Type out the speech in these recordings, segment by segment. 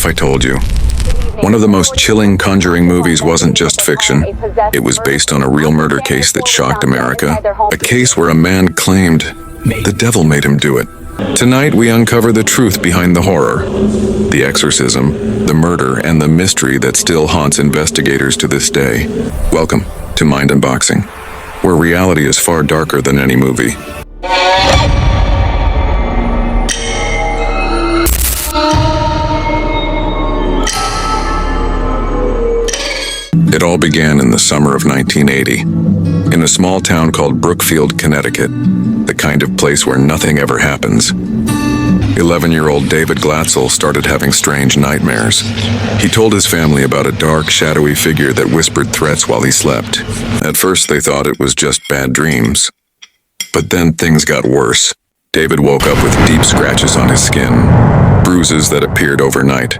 if I told you? One of the most chilling Conjuring movies wasn't just fiction. It was based on a real murder case that shocked America. A case where a man claimed the devil made him do it. Tonight, we uncover the truth behind the horror, the exorcism, the murder, and the mystery that still haunts investigators to this day. Welcome to Mind Unboxing, where reality is far darker than any movie. It all began in the summer of 1980, in a small town called Brookfield, Connecticut, the kind of place where nothing ever happens. 11-year-old David Glatzel started having strange nightmares. He told his family about a dark, shadowy figure that whispered threats while he slept. At first, they thought it was just bad dreams. But then things got worse. David woke up with deep scratches on his skin, bruises that appeared overnight.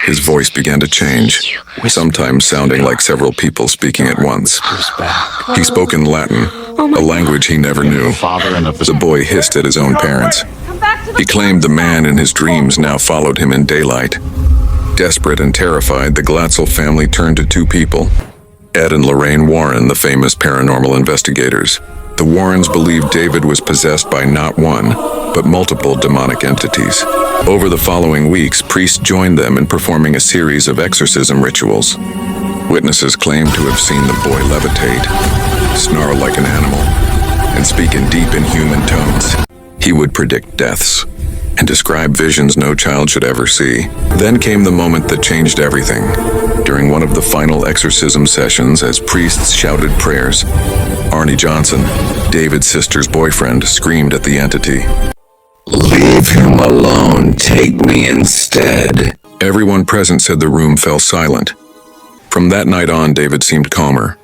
His voice began to change, sometimes sounding like several people speaking at once. He spoke in Latin, a language he never knew. The boy hissed at his own parents. He claimed the man in his dreams now followed him in daylight. Desperate and terrified, the Glatzel family turned to two people, Ed and Lorraine Warren, the famous paranormal investigators. The Warrens believed David was possessed by not one, but multiple demonic entities. Over the following weeks, priests joined them in performing a series of exorcism rituals. Witnesses claimed to have seen the boy levitate, snarl like an animal, and speak in deep inhuman tones. He would predict deaths and describe visions no child should ever see. Then came the moment that changed everything. During one of the final exorcism sessions, as priests shouted prayers, Arnie Johnson, David's sister's boyfriend, screamed at the entity. "Leave him alone, take me instead." Everyone present said the room fell silent. From that night on, David seemed calmer.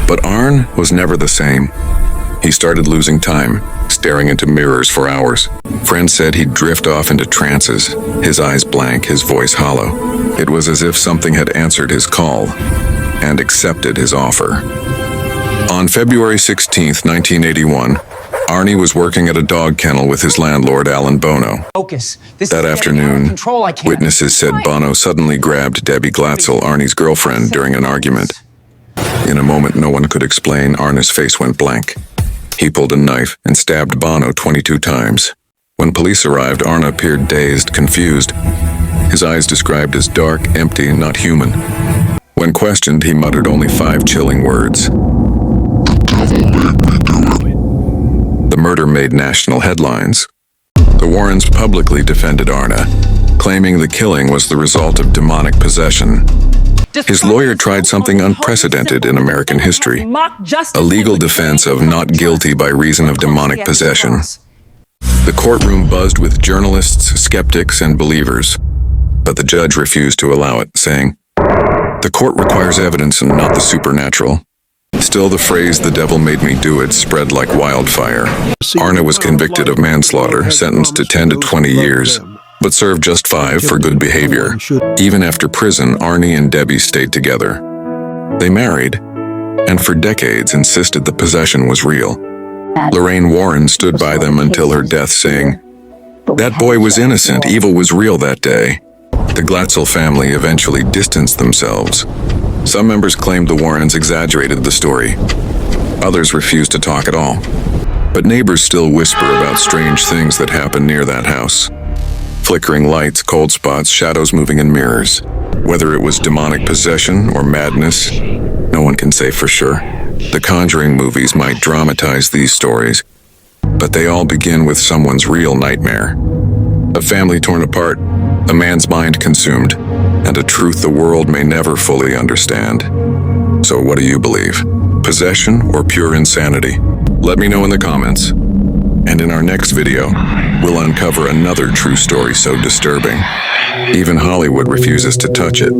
But Arn was never the same. He started losing time, staring into mirrors for hours. Friends said he'd drift off into trances, his eyes blank, his voice hollow. It was as if something had answered his call and accepted his offer. On February 16, 1981, Arnie was working at a dog kennel with his landlord, Alan Bono. That afternoon, witnesses said Bono suddenly grabbed Debbie Glatzel, Arnie's girlfriend, during an argument. In a moment no one could explain, Arnie's face went blank. He pulled a knife and stabbed Bono 22 times. When police arrived, Arnie appeared dazed, confused. His eyes described as dark, empty, not human. When questioned, he muttered only 5 chilling words. The murder made national headlines. The Warrens publicly defended Arnie, claiming the killing was the result of demonic possession. His lawyer tried something unprecedented in American history, a legal defense of not guilty by reason of demonic possession. The courtroom buzzed with journalists, skeptics, and believers, but the judge refused to allow it, saying, "The court requires evidence and not the supernatural." Still, the phrase, "the devil made me do it," spread like wildfire. Arnie was convicted of manslaughter, sentenced to 10 to 20 years, but served just 5 for good behavior. Even after prison, Arnie and Debbie stayed together. They married, and for decades insisted the possession was real. Lorraine Warren stood by them until her death, saying, "That boy was innocent, evil was real that day." The Glatzel family eventually distanced themselves. Some members claimed the Warrens exaggerated the story. Others refused to talk at all. But neighbors still whisper about strange things that happen near that house. Flickering lights, cold spots, shadows moving in mirrors. Whether it was demonic possession or madness, no one can say for sure. The Conjuring movies might dramatize these stories, but they all begin with someone's real nightmare. A family torn apart, a man's mind consumed, and a truth the world may never fully understand. So what do you believe? Possession or pure insanity? Let me know in the comments. And in our next video, we'll uncover another true story so disturbing, even Hollywood refuses to touch it.